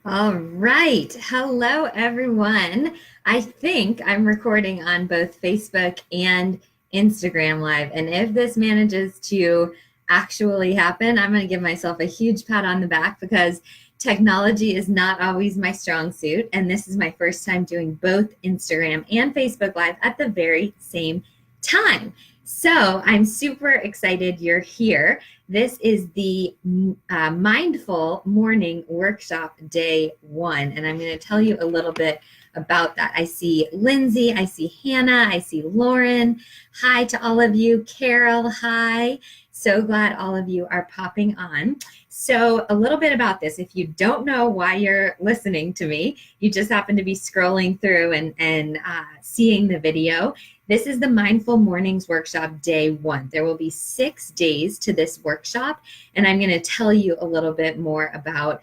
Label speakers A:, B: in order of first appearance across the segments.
A: All right. Hello, everyone. I think I'm recording on both Facebook and Instagram Live. And if this manages to actually happen, I'm going to give myself a huge pat on the back because technology is not always my strong suit. And this is my first time doing both Instagram and Facebook Live at the very same time. So I'm super excited you're here. This is the Mindful Morning Workshop Day 1, and I'm going to tell you a little bit about that. I see Lindsay, I see Hannah, I see Lauren. Hi to all of you. Carol, hi. So glad all of you are popping on. So a little bit about this. If you don't know why you're listening to me, you just happen to be scrolling through and seeing the video. This is the Mindful Mornings Workshop Day 1. There will be 6 days to this workshop, and I'm going to tell you a little bit more about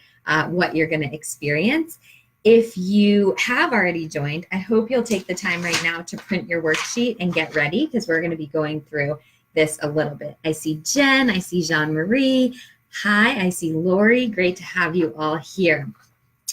A: what you're going to experience. If you have already joined, I hope you'll take the time right now to print your worksheet and get ready because we're going to be going through this a little bit. I see Jen, I see Jean-Marie. Hi, I see Lori. Great to have you all here.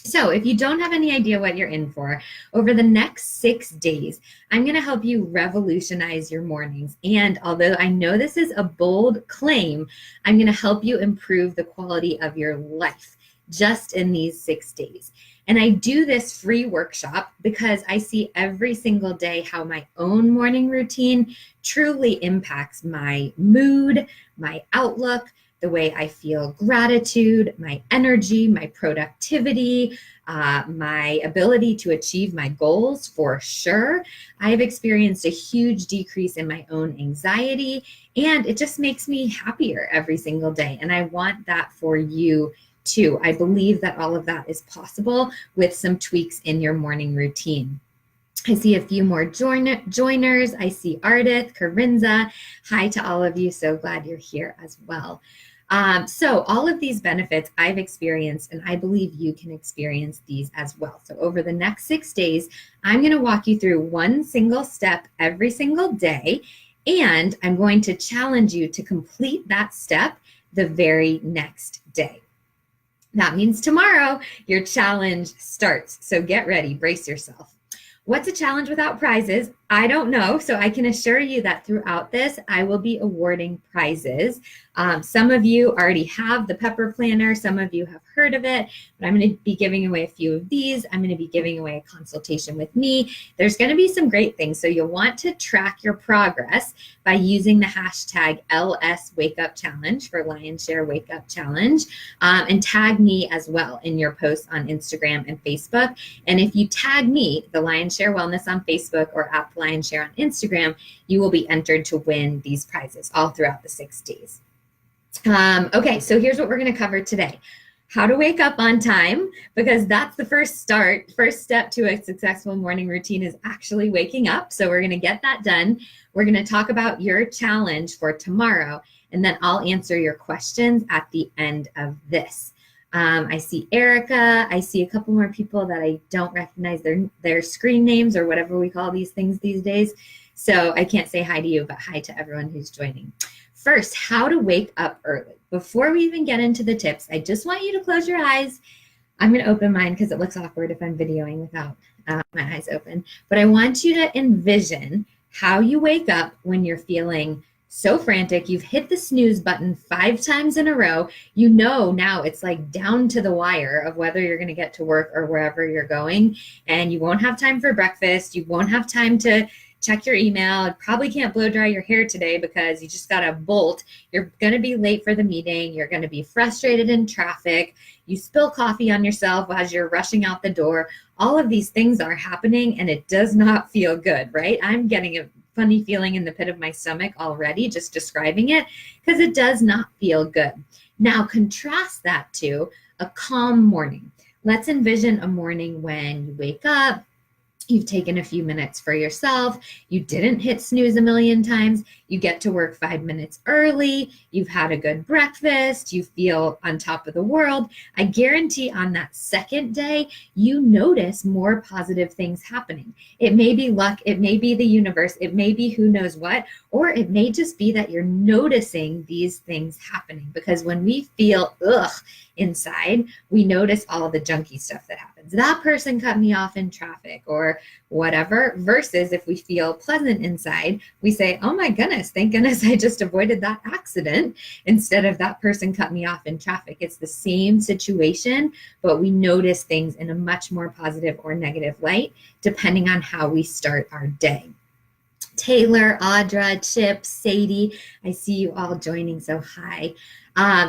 A: So if you don't have any idea what you're in for, over the next 6 days, I'm going to help you revolutionize your mornings. And although I know this is a bold claim, I'm going to help you improve the quality of your life just in these 6 days. And I do this free workshop because I see every single day how my own morning routine truly impacts my mood, my outlook, the way I feel gratitude, my energy, my productivity, my ability to achieve my goals for sure. I've experienced a huge decrease in my own anxiety, and it just makes me happier every single day. And I want that for you too. I believe that all of that is possible with some tweaks in your morning routine. I see a few more joiners. I see Ardith, Corinza. Hi to all of you. So glad you're here as well. So all of these benefits I've experienced, and I believe you can experience these as well. So over the next 6 days, I'm going to walk you through one single step every single day, and I'm going to challenge you to complete that step the very next day. That means tomorrow your challenge starts. So get ready, brace yourself. What's a challenge without prizes? I don't know. So I can assure you that throughout this, I will be awarding prizes. Some of you already have the Pepper Planner. Some of you have heard of it, but I'm going to be giving away a few of these. I'm going to be giving away a consultation with me. There's going to be some great things. So you'll want to track your progress by using the hashtag #LSWakeUpChallenge for Lion's Share Wake Up Challenge, and tag me as well in your posts on Instagram and Facebook. And if you tag me, the Lion's Share Wellness on Facebook or at Lion's Share on Instagram, you will be entered to win these prizes all throughout the 6 days. Okay, so here's what we're going to cover today. How to wake up on time, because that's the first step to a successful morning routine is actually waking up. So we're going to get that done. We're going to talk about your challenge for tomorrow, and then I'll answer your questions at the end of this. I see Erica. I see a couple more people that I don't recognize their screen names or whatever we call these things these days. So I can't say hi to you, but hi to everyone who's joining. First, how to wake up early. Before we even get into the tips, I just want you to close your eyes. I'm going to open mine because it looks awkward if I'm videoing without my eyes open. But I want you to envision how you wake up when you're feeling so frantic. You've hit the snooze button 5 times in a row. You know now it's like down to the wire of whether you're going to get to work or wherever you're going. And you won't have time for breakfast. You won't have time to check your email. You probably can't blow dry your hair today because you just got to bolt. You're going to be late for the meeting. You're going to be frustrated in traffic. You spill coffee on yourself as you're rushing out the door. All of these things are happening and it does not feel good, right? I'm getting a funny feeling in the pit of my stomach already just describing it because it does not feel good. Now contrast that to a calm morning. Let's envision a morning when you wake up, you've taken a few minutes for yourself. You didn't hit snooze a million times. You get to work 5 minutes early. You've had a good breakfast. You feel on top of the world. I guarantee on that second day, you notice more positive things happening. It may be luck. It may be the universe. It may be who knows what, or it may just be that you're noticing these things happening because when we feel inside, we notice all the junky stuff that happens. That person cut me off in traffic or whatever, versus if we feel pleasant inside, we say, oh my goodness, thank goodness I just avoided that accident instead of that person cut me off in traffic. It's the same situation, but we notice things in a much more positive or negative light, depending on how we start our day. Taylor, Audra, Chip, Sadie, I see you all joining, so hi.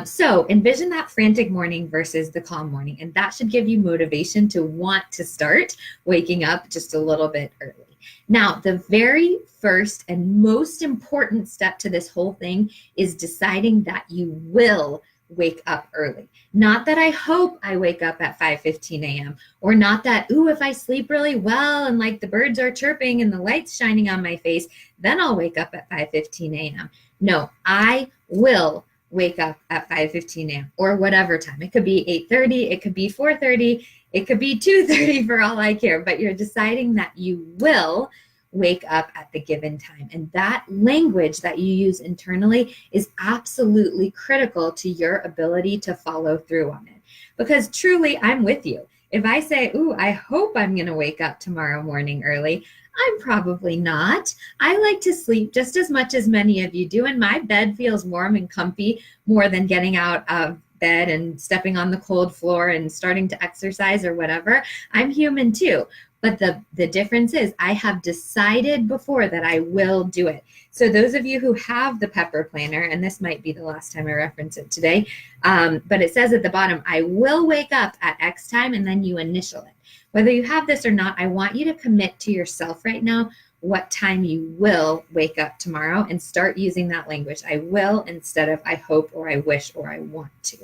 A: So envision that frantic morning versus the calm morning, and that should give you motivation to want to start waking up just a little bit early. Now, the very first and most important step to this whole thing is deciding that you will wake up early. Not that I hope I wake up at 5:15 a.m. or not that, ooh, if I sleep really well and like the birds are chirping and the light's shining on my face, then I'll wake up at 5:15 a.m. No, I will wake up at 5:15 a.m. or whatever time. It could be 8:30, it could be 4:30, it could be 2:30 for all I care, but you're deciding that you will wake up at the given time. And that language that you use internally is absolutely critical to your ability to follow through on it. Because truly, I'm with you. If I say, ooh, I hope I'm going to wake up tomorrow morning early, I'm probably not. I like to sleep just as much as many of you do, and my bed feels warm and comfy more than getting out of bed and stepping on the cold floor and starting to exercise or whatever. I'm human too. But the difference is I have decided before that I will do it. So those of you who have the Pepper Planner, and this might be the last time I reference it today, but it says at the bottom, I will wake up at X time, and then you initial it. Whether you have this or not, I want you to commit to yourself right now what time you will wake up tomorrow and start using that language. I will instead of I hope or I wish or I want to.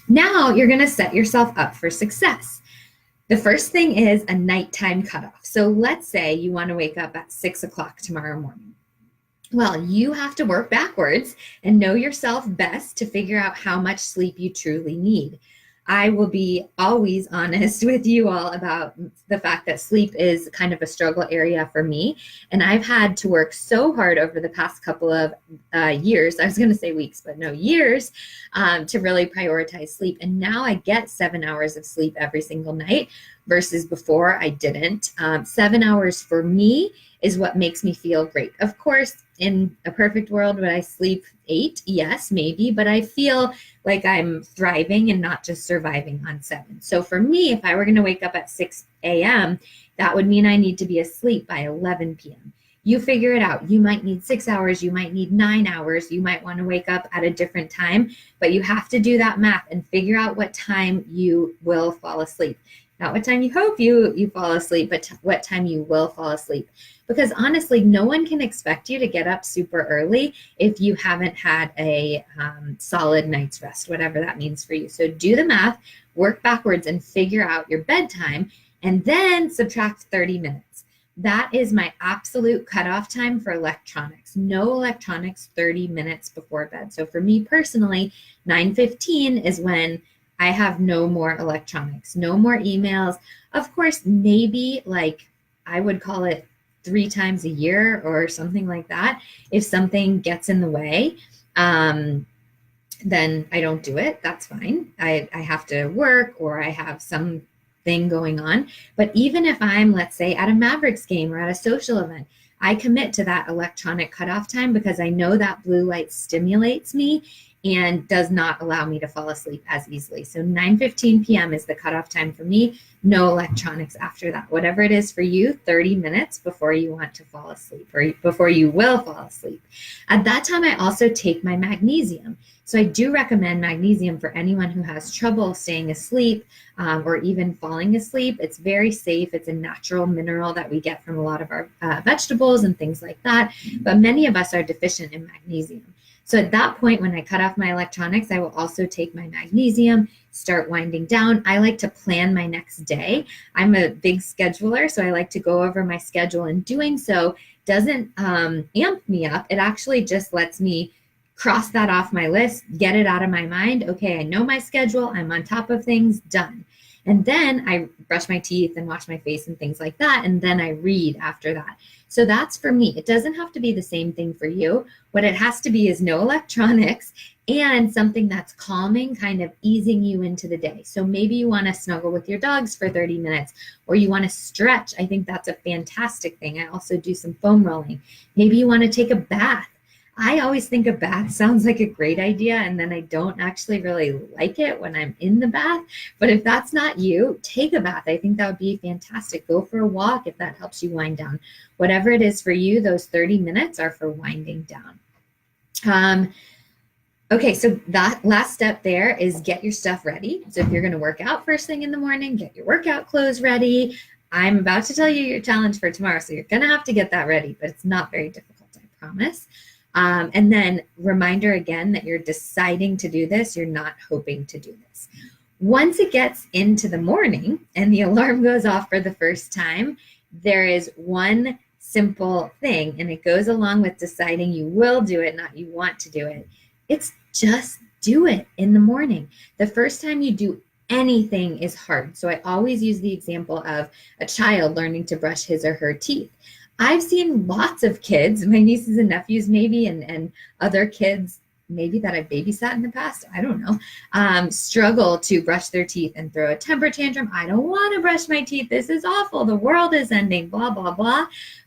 A: Now you're going to set yourself up for success. The first thing is a nighttime cutoff. So let's say you want to wake up at 6 o'clock tomorrow morning. Well, you have to work backwards and know yourself best to figure out how much sleep you truly need. I will be always honest with you all about the fact that sleep is kind of a struggle area for me. And I've had to work so hard over the past couple of years, I was going to say weeks, but no, years, to really prioritize sleep. And now I get 7 hours of sleep every single night versus before I didn't. 7 hours for me is what makes me feel great. Of course, in a perfect world, would I sleep 8? Yes, maybe, but I feel like I'm thriving and not just surviving on 7. So for me, if I were going to wake up at 6 a.m., that would mean I need to be asleep by 11 p.m. You figure it out. You might need 6 hours. You might need 9 hours. You might want to wake up at a different time, but you have to do that math and figure out what time you will fall asleep. Not what time you hope you fall asleep, but what time you will fall asleep. Because honestly, no one can expect you to get up super early if you haven't had a solid night's rest, whatever that means for you. So do the math, work backwards and figure out your bedtime, and then subtract 30 minutes. That is my absolute cutoff time for electronics. No electronics 30 minutes before bed. So for me personally, 9:15 is when I have no more electronics, no more emails. Of course, maybe like I would call it 3 times a year or something like that. If something gets in the way, then I don't do it. That's fine. I have to work or I have something going on. But even if I'm, let's say, at a Mavericks game or at a social event, I commit to that electronic cutoff time because I know that blue light stimulates me and does not allow me to fall asleep as easily. So 9:15 p.m. is the cutoff time for me. No electronics after that. Whatever it is for you, 30 minutes before you want to fall asleep or before you will fall asleep. At that time, I also take my magnesium. So I do recommend magnesium for anyone who has trouble staying asleep or even falling asleep. It's very safe. It's a natural mineral that we get from a lot of our vegetables and things like that. But many of us are deficient in magnesium. So at that point, when I cut off my electronics, I will also take my magnesium, start winding down. I like to plan my next day. I'm a big scheduler, so I like to go over my schedule, and doing so doesn't amp me up. It actually just lets me cross that off my list, get it out of my mind. Okay, I know my schedule. I'm on top of things, done. And then I brush my teeth and wash my face and things like that. And then I read after that. So that's for me. It doesn't have to be the same thing for you. What it has to be is no electronics and something that's calming, kind of easing you into the day. So maybe you want to snuggle with your dogs for 30 minutes, or you want to stretch. I think that's a fantastic thing. I also do some foam rolling. Maybe you want to take a bath. I always think a bath sounds like a great idea, and then I don't actually really like it when I'm in the bath. But if that's not you, take a bath. I think that would be fantastic. Go for a walk if that helps you wind down. Whatever it is for you, those 30 minutes are for winding down. Okay, so that last step there is get your stuff ready. So if you're going to work out first thing in the morning, get your workout clothes ready. I'm about to tell you your challenge for tomorrow, so you're going to have to get that ready, but it's not very difficult, I promise. And then reminder again that you're deciding to do this. You're not hoping to do this. Once it gets into the morning and the alarm goes off for the first time, there is one simple thing, and it goes along with deciding you will do it, not you want to do it. It's just do it in the morning. The first time you do anything is hard. So I always use the example of a child learning to brush his or her teeth. I've seen lots of kids, my nieces and nephews maybe, and other kids maybe that I've babysat in the past, I don't know, struggle to brush their teeth and throw a temper tantrum. I don't want to brush my teeth. This is awful. The world is ending, blah, blah, blah.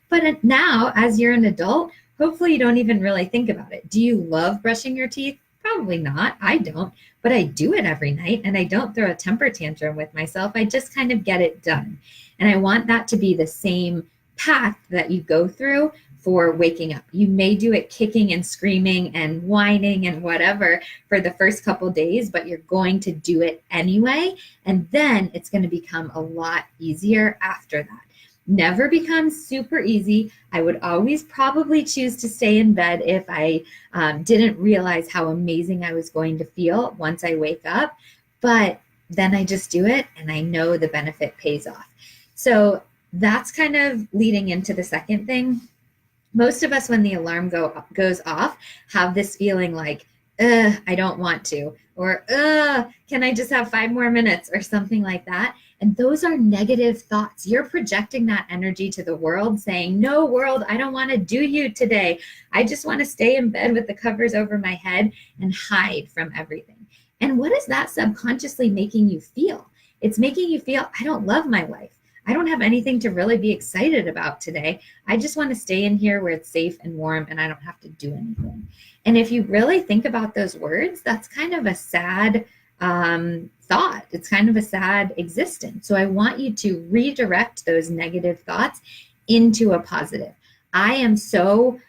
A: But now, as you're an adult, hopefully you don't even really think about it. Do you love brushing your teeth? Probably not. I don't. But I do it every night, and I don't throw a temper tantrum with myself. I just kind of get it done. And I want that to be the same path that you go through for waking up. You may do it kicking and screaming and whining and whatever for the first couple days, but you're going to do it anyway. And then it's going to become a lot easier after that. Never becomes super easy. I would always probably choose to stay in bed if I didn't realize how amazing I was going to feel once I wake up. But then I just do it, and I know the benefit pays off. So that's kind of leading into the second thing. Most of us, when the alarm goes off, have this feeling like, I don't want to, or can I just have 5 more minutes, or something like that. And those are negative thoughts. You're projecting that energy to the world, saying, no, world, I don't want to do you today. I just want to stay in bed with the covers over my head and hide from everything. And what is that subconsciously making you feel? It's making you feel, I don't love my life. I don't have anything to really be excited about today. I just want to stay in here where it's safe and warm and I don't have to do anything. And if you really think about those words, that's kind of a sad thought. It's kind of a sad existence. So I want you to redirect those negative thoughts into a positive. I am so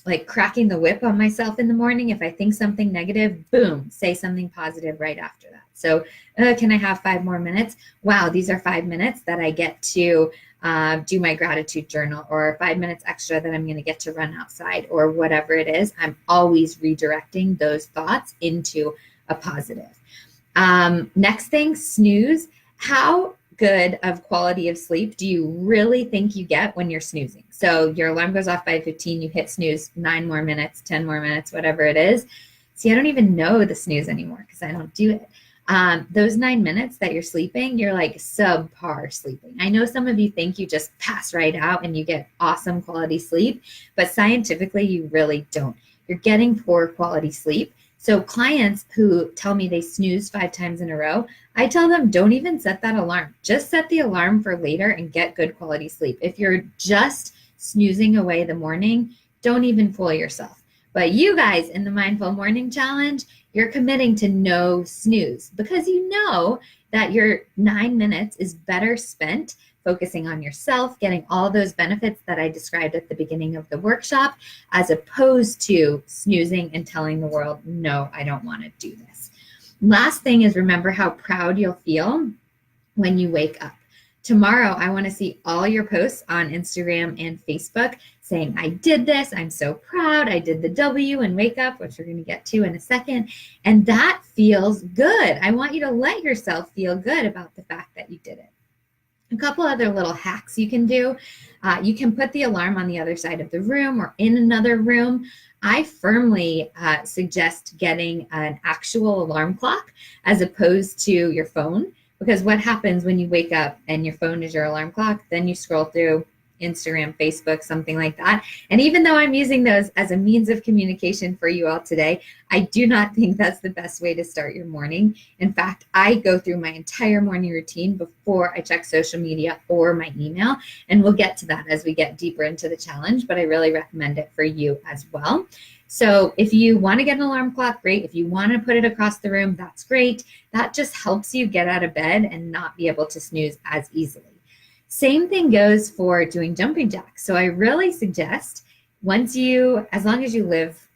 A: like cracking the whip on myself in the morning. If I think something negative, boom, say something positive right after that. So can I have 5 more minutes? Wow, these are 5 minutes that I get to do my gratitude journal, or 5 minutes extra that I'm going to get to run outside, or whatever it is. I'm always redirecting those thoughts into a positive. Next thing, snooze. How good of quality of sleep do you really think you get when you're snoozing? So your alarm goes off by 15, you hit snooze, 9 more minutes, 10 more minutes, whatever it is. See, I don't even know the snooze anymore because I don't do it. Those 9 minutes that you're sleeping, you're like subpar sleeping. I know some of you think you just pass right out and you get awesome quality sleep, but scientifically you really don't. You're getting poor quality sleep. So clients who tell me they snooze 5 times in a row, I tell them, don't even set that alarm. Just set the alarm for later and get good quality sleep. If you're just snoozing away the morning, don't even fool yourself. But you guys in the Mindful Morning Challenge, you're committing to no snooze because you know that your 9 minutes is better spent focusing on yourself, getting all those benefits that I described at the beginning of the workshop, as opposed to snoozing and telling the world, no, I don't want to do this. Last thing is, remember how proud you'll feel when you wake up. Tomorrow, I want to see all your posts on Instagram and Facebook saying, I did this, I'm so proud, I did the W and wake up, which we're going to get to in a second. And that feels good. I want you to let yourself feel good about the fact that you did it. A couple other little hacks you can do. You can put the alarm on the other side of the room or in another room. I firmly suggest getting an actual alarm clock as opposed to your phone, because what happens when you wake up and your phone is your alarm clock, then you scroll through Instagram, Facebook, something like that. And even though I'm using those as a means of communication for you all today, I do not think that's the best way to start your morning. In fact, I go through my entire morning routine before I check social media or my email. And we'll get to that as we get deeper into the challenge, but I really recommend it for you as well. So if you want to get an alarm clock, great. If you want to put it across the room, that's great. That just helps you get out of bed and not be able to snooze as easily. Same thing goes for doing jumping jacks. So I really suggest as long as you live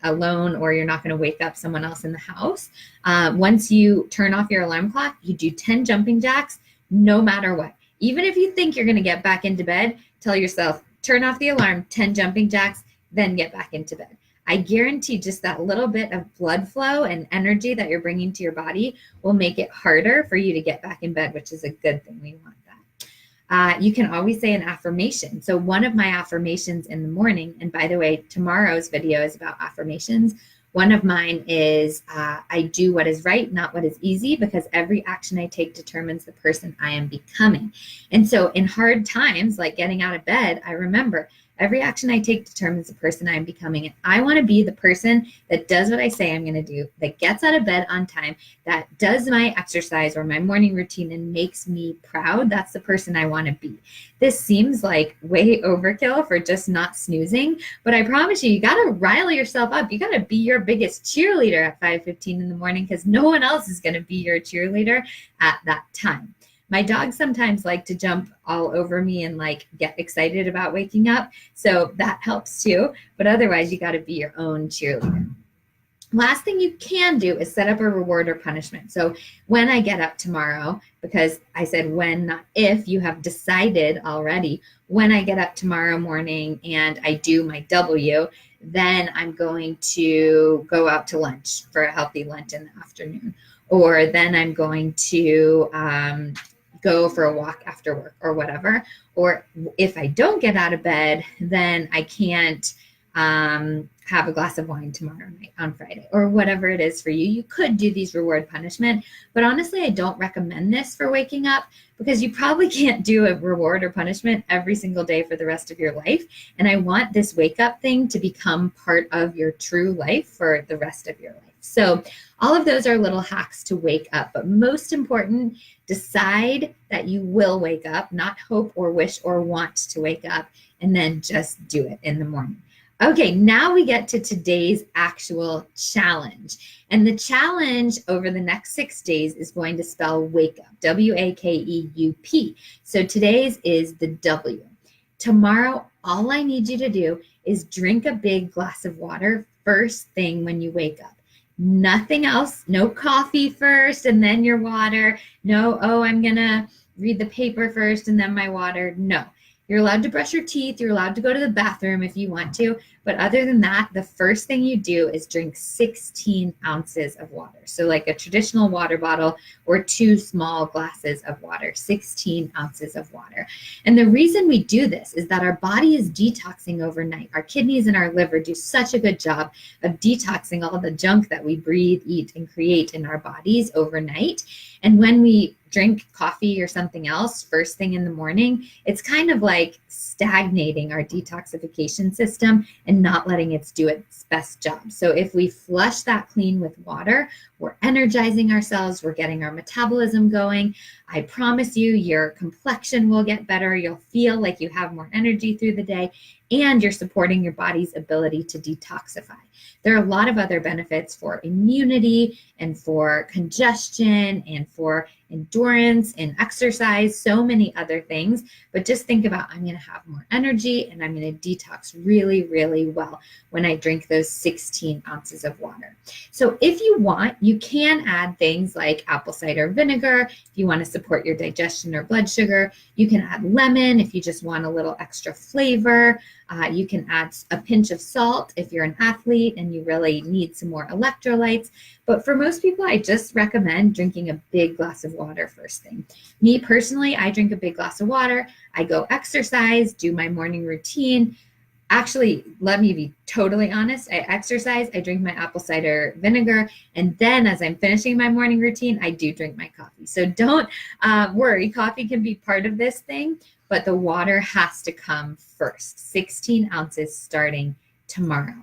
A: alone or you're not going to wake up someone else in the house, once you turn off your alarm clock, you do 10 jumping jacks no matter what. Even if you think you're going to get back into bed, tell yourself, turn off the alarm, 10 jumping jacks, then get back into bed. I guarantee just that little bit of blood flow and energy that you're bringing to your body will make it harder for you to get back in bed, which is a good thing. We want that. You can always say an affirmation. So one of my affirmations in the morning, and by the way, tomorrow's video is about affirmations. One of mine is, I do what is right, not what is easy, because every action I take determines the person I am becoming. And so in hard times, like getting out of bed, I remember every action I take determines the person I'm becoming. And I want to be the person that does what I say I'm going to do, that gets out of bed on time, that does my exercise or my morning routine and makes me proud. That's the person I want to be. This seems like way overkill for just not snoozing, but I promise you got to rile yourself up. You got to be your biggest cheerleader at 5:15 in the morning, because no one else is going to be your cheerleader at that time. My dogs sometimes like to jump all over me and like get excited about waking up. So that helps too. But otherwise, you got to be your own cheerleader. Last thing you can do is set up a reward or punishment. So when I get up tomorrow, because I said when, not if, you have decided already, when I get up tomorrow morning and I do my W, then I'm going to go out to lunch for a healthy lunch in the afternoon. Or then I'm going to go for a walk after work or whatever. Or if I don't get out of bed, then I can't have a glass of wine tomorrow night on Friday, or whatever it is for you. You could do these reward punishment, but honestly, I don't recommend this for waking up, because you probably can't do a reward or punishment every single day for the rest of your life. And I want this wake up thing to become part of your true life for the rest of your life. So all of those are little hacks to wake up, but most important, decide that you will wake up, not hope or wish or want to wake up, and then just do it in the morning. Okay, now we get to today's actual challenge. And the challenge over the next 6 days is going to spell wake up, W-A-K-E-U-P. So today's is the W. Tomorrow, all I need you to do is drink a big glass of water first thing when you wake up. Nothing else, no coffee first and then your water. No, I'm gonna read the paper first and then my water. No. You're allowed to brush your teeth. You're allowed to go to the bathroom if you want to. But other than that, the first thing you do is drink 16 ounces of water. So like a traditional water bottle or 2 small glasses of water, 16 ounces of water. And the reason we do this is that our body is detoxing overnight. Our kidneys and our liver do such a good job of detoxing all the junk that we breathe, eat, and create in our bodies overnight. And when we drink coffee or something else first thing in the morning, it's kind of like stagnating our detoxification system and not letting it do its best job. So if we flush that clean with water, we're energizing ourselves, we're getting our metabolism going. I promise you, your complexion will get better. You'll feel like you have more energy through the day, and you're supporting your body's ability to detoxify. There are a lot of other benefits for immunity and for congestion and for endurance and exercise, so many other things. But just think about, I'm going to have more energy and I'm going to detox really, really well when I drink those 16 ounces of water. So if you want, you can add things like apple cider vinegar if you want to support your digestion or blood sugar. You can add lemon if you just want a little extra flavor. You can add a pinch of salt if you're an athlete and you really need some more electrolytes. But for most people, I just recommend drinking a big glass of water first thing. Me personally, I drink a big glass of water. I go exercise, do my morning routine. Actually, let me be totally honest. I exercise, I drink my apple cider vinegar, and then as I'm finishing my morning routine, I do drink my coffee. So don't worry, coffee can be part of this thing, but the water has to come first. 16 ounces starting tomorrow.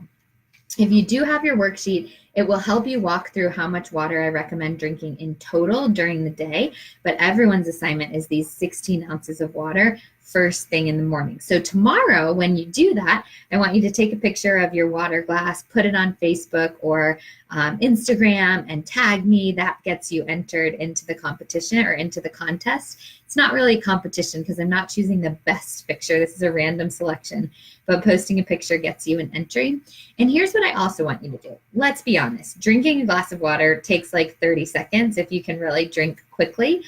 A: If you do have your worksheet, it will help you walk through how much water I recommend drinking in total during the day, but everyone's assignment is these 16 ounces of water first thing in the morning. So tomorrow, when you do that, I want you to take a picture of your water glass, put it on Facebook or Instagram and tag me. That gets you entered into the competition or into the contest. It's not really a competition because I'm not choosing the best picture. This is a random selection, but posting a picture gets you an entry. And here's what I also want you to do. Let's be honest. Drinking a glass of water takes like 30 seconds if you can really drink quickly.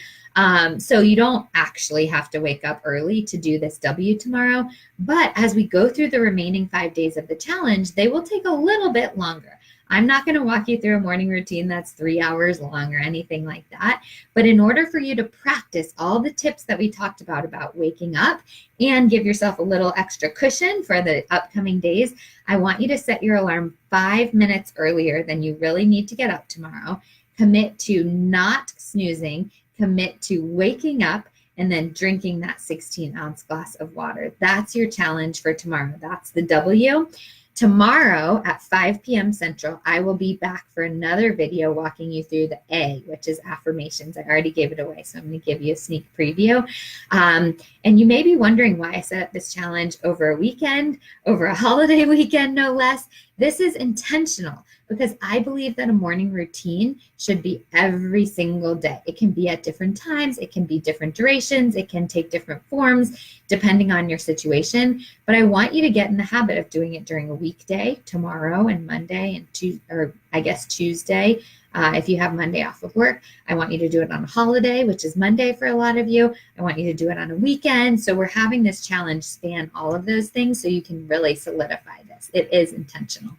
A: So you don't actually have to wake up early to do this W tomorrow. But as we go through the remaining 5 days of the challenge, they will take a little bit longer. I'm not going to walk you through a morning routine that's 3 hours long or anything like that. But in order for you to practice all the tips that we talked about waking up and give yourself a little extra cushion for the upcoming days, I want you to set your alarm 5 minutes earlier than you really need to get up tomorrow. Commit to not snoozing, commit to waking up, and then drinking that 16-ounce glass of water. That's your challenge for tomorrow. That's the W. Tomorrow at 5 p.m. Central, I will be back for another video walking you through the A, which is affirmations. I already gave it away, so I'm going to give you a sneak preview. And you may be wondering why I set up this challenge over a weekend, over a holiday weekend, no less. This is intentional because I believe that a morning routine should be every single day. It can be at different times. It can be different durations. It can take different forms depending on your situation. But I want you to get in the habit of doing it during a weekday, tomorrow and Monday and Tuesday. If you have Monday off of work, I want you to do it on a holiday, which is Monday for a lot of you. I want you to do it on a weekend. So we're having this challenge span all of those things so you can really solidify this. It is intentional.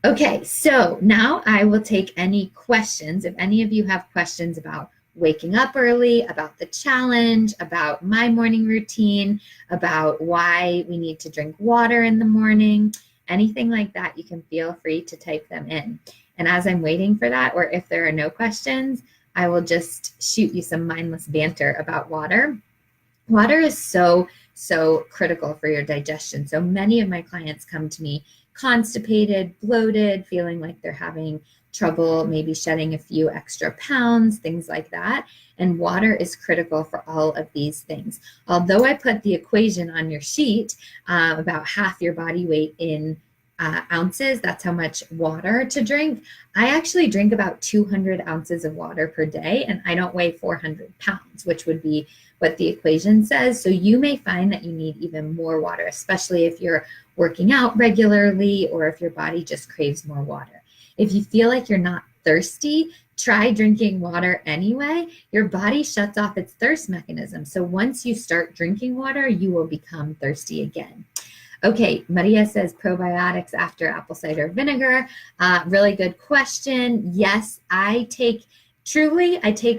A: Okay, so now I will take any questions. If any of you have questions about waking up early, about the challenge, about my morning routine, about why we need to drink water in the morning, anything like that, you can feel free to type them in. And as I'm waiting for that, or if there are no questions, I will just shoot you some mindless banter about water. Water is so critical for your digestion. So many of my clients come to me constipated, bloated, feeling like they're having trouble, maybe shedding a few extra pounds, things like that. And water is critical for all of these things. Although I put the equation on your sheet, about half your body weight in ounces, that's how much water to drink. I actually drink about 200 ounces of water per day, and I don't weigh 400 pounds, which would be what the equation says. So you may find that you need even more water, especially if you're working out regularly or if your body just craves more water. If you feel like you're not thirsty, try drinking water anyway. Your body shuts off its thirst mechanism. So once you start drinking water, you will become thirsty again. Okay, Maria says probiotics after apple cider vinegar. Really good question. Yes, I take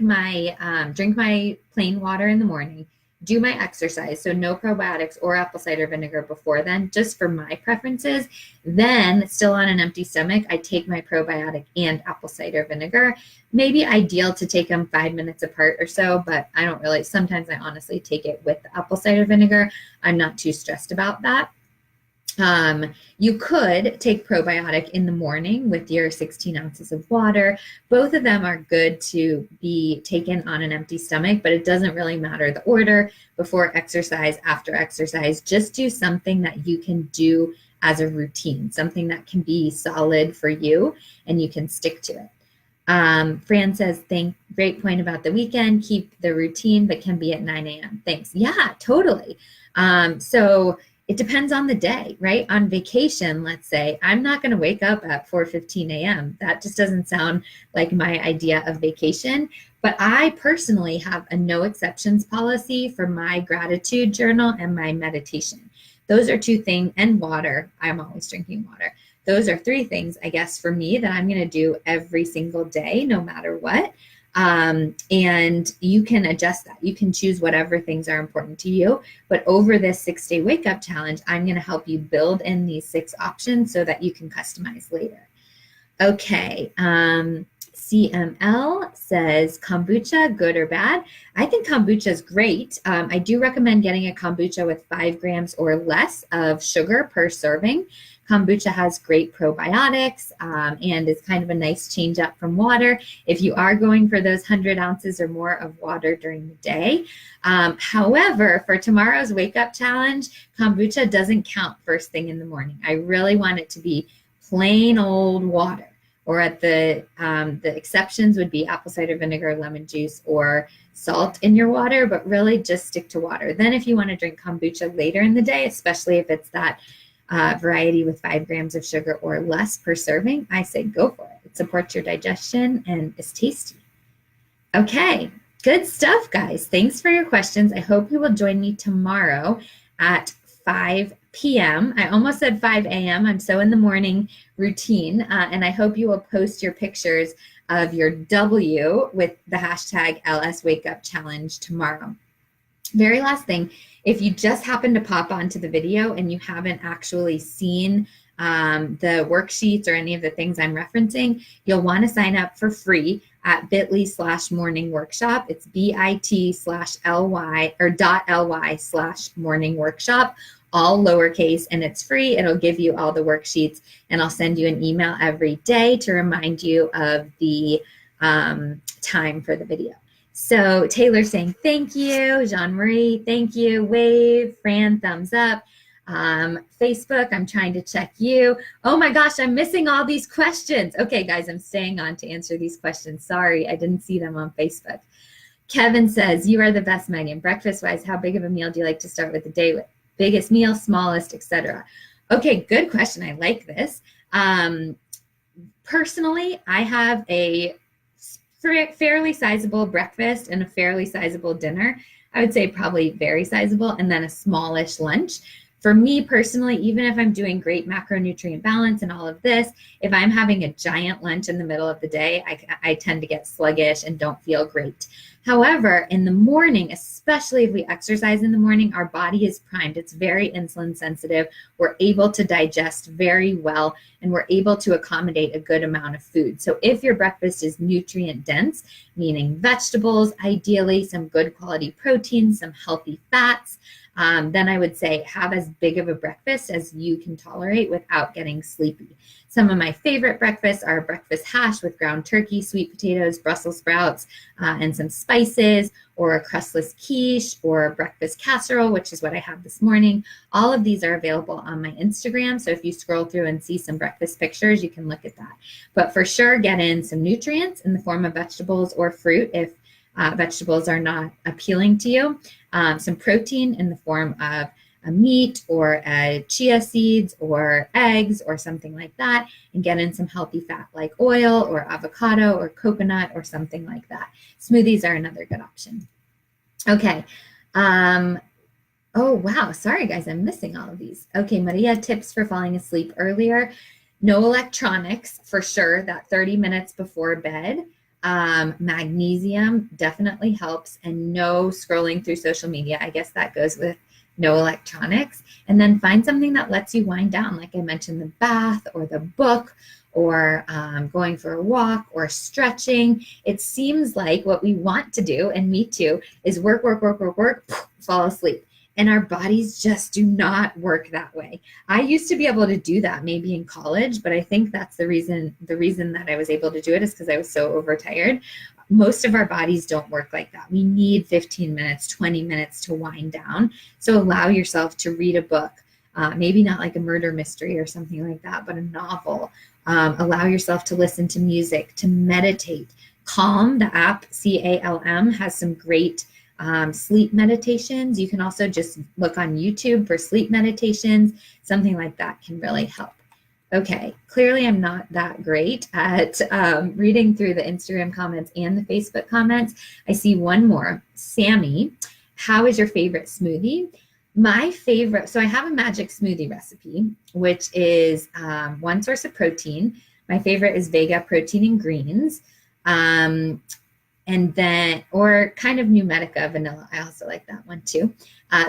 A: my, drink my plain water in the morning, do my exercise, so no probiotics or apple cider vinegar before then, just for my preferences. Then, still on an empty stomach, I take my probiotic and apple cider vinegar. Maybe ideal to take them 5 minutes apart or so, but I don't really, sometimes I honestly take it with the apple cider vinegar. I'm not too stressed about that. You could take probiotic in the morning with your 16 ounces of water. Both of them are good to be taken on an empty stomach, but it doesn't really matter the order, before exercise, after exercise. Just do something that you can do as a routine, something that can be solid for you and you can stick to it. Fran says, great point about the weekend. Keep the routine, but can be at 9 a.m. Thanks. Yeah, totally. So it depends on the day, right? On vacation, let's say, I'm not going to wake up at 4:15 a.m. That just doesn't sound like my idea of vacation. But I personally have a no exceptions policy for my gratitude journal and my meditation. Those are 2 things, and water. I'm always drinking water. Those are 3 things, I guess, for me that I'm going to do every single day, no matter what. And you can adjust that. You can choose whatever things are important to you. But over this 6-day wake up challenge, I'm going to help you build in these 6 options so that you can customize later. Okay. CML says kombucha, good or bad? I think kombucha is great. I do recommend getting a kombucha with 5 grams or less of sugar per serving. Kombucha has great probiotics and is kind of a nice change up from water if you are going for those 100 ounces or more of water during the day. However, for tomorrow's wake up challenge, kombucha doesn't count first thing in the morning. I really want it to be plain old water. Or at the exceptions would be apple cider vinegar, lemon juice, or salt in your water, but really just stick to water. Then if you want to drink kombucha later in the day, especially if it's that variety with 5 grams of sugar or less per serving, I say go for it. It supports your digestion and is tasty. Okay, good stuff, guys. Thanks for your questions. I hope you will join me tomorrow at 5 p.m. I almost said 5 a.m. I'm so in the morning routine, and I hope you will post your pictures of your W with the hashtag LS Wake Up Challenge tomorrow. Very last thing, if you just happen to pop onto the video and you haven't actually seen the worksheets or any of the things I'm referencing, you'll want to sign up for free at bit.ly/morning workshop. It's bit/ly or .ly/morning workshop, all lowercase, and it's free. It'll give you all the worksheets, and I'll send you an email every day to remind you of the time for the video. So Taylor saying thank you, Jean-Marie, thank you, wave, Fran, thumbs up. Facebook, I'm trying to check you. Oh my gosh, I'm missing all these questions. Okay, guys, I'm staying on to answer these questions. Sorry, I didn't see them on Facebook. Kevin says, you are the best, Megan. Breakfast-wise, how big of a meal do you like to start with the day with? Biggest meal, smallest, etc. Okay, good question. I like this. Personally, I have a fairly sizable breakfast and a fairly sizable dinner. I would say probably very sizable, and then a smallish lunch. For me personally, even if I'm doing great macronutrient balance and all of this, if I'm having a giant lunch in the middle of the day, I tend to get sluggish and don't feel great. However, in the morning, especially if we exercise in the morning, our body is primed. It's very insulin sensitive. We're able to digest very well, and we're able to accommodate a good amount of food. So if your breakfast is nutrient dense, meaning vegetables, ideally some good quality protein, some healthy fats, then I would say have as big of a breakfast as you can tolerate without getting sleepy. Some of my favorite breakfasts are breakfast hash with ground turkey, sweet potatoes, Brussels sprouts, and some spices, or a crustless quiche, or a breakfast casserole, which is what I have this morning. All of these are available on my Instagram, so if you scroll through and see some breakfast pictures, you can look at that. But for sure, get in some nutrients in the form of vegetables or fruit if vegetables are not appealing to you. Some protein in the form of a meat or chia seeds or eggs or something like that, and get in some healthy fat like oil or avocado or coconut or something like that. Smoothies are another good option. Okay. Oh, wow. Sorry, guys. I'm missing all of these. Okay, Maria, tips for falling asleep earlier. No electronics, for sure, that 30 minutes before bed. Magnesium definitely helps, and no scrolling through social media. I guess that goes with no electronics. And then find something that lets you wind down. Like I mentioned, the bath or the book, or going for a walk or stretching. It seems like what we want to do, and me too, is work, fall asleep. And our bodies just do not work that way. I used to be able to do that maybe in college, but I think that's the reason that I was able to do it is because I was so overtired. Most of our bodies don't work like that. We need 15 minutes, 20 minutes to wind down. So allow yourself to read a book, maybe not like a murder mystery or something like that, but a novel. Allow yourself to listen to music, to meditate. Calm, the app, CALM, has some great sleep meditations. You can also just look on YouTube for sleep meditations. Something like that can really help. Okay, clearly I'm not that great at reading through the Instagram comments and the Facebook comments. I see one more. Sammy, how is your favorite smoothie? My favorite, so I have a magic smoothie recipe, which is one source of protein. My favorite is Vega Protein and Greens. and then, or kind of Numedica vanilla. I also like that one too.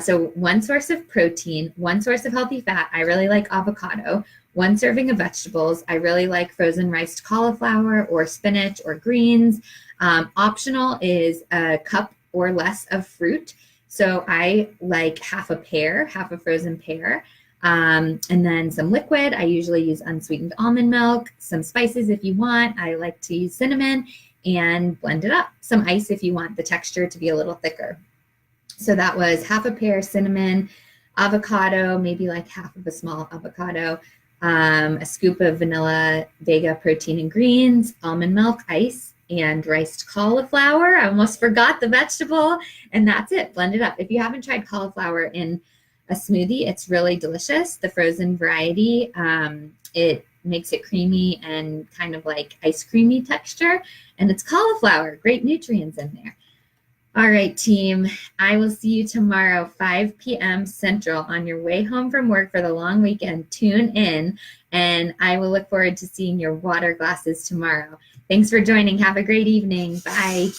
A: So one source of protein, one source of healthy fat. I really like avocado. One serving of vegetables. I really like frozen riced cauliflower or spinach or greens. Optional is a cup or less of fruit. So I like half a pear, half a frozen pear. And then some liquid. I usually use unsweetened almond milk, some spices if you want. I like to use cinnamon and blend it up. Some ice if you want the texture to be a little thicker. So that was half a pear, cinnamon, avocado, maybe like half of a small avocado, a scoop of vanilla Vega protein and greens, almond milk, ice, and riced cauliflower. I almost forgot the vegetable, and that's it. Blend it up. If you haven't tried cauliflower in a smoothie, it's really delicious. The frozen variety, it makes it creamy and kind of like ice creamy texture, and it's cauliflower, great nutrients in there. All right, team, I will see you tomorrow, 5 p.m. Central, on your way home from work for the long weekend. Tune in, and I will look forward to seeing your water glasses tomorrow. Thanks for joining. Have a great evening. Bye.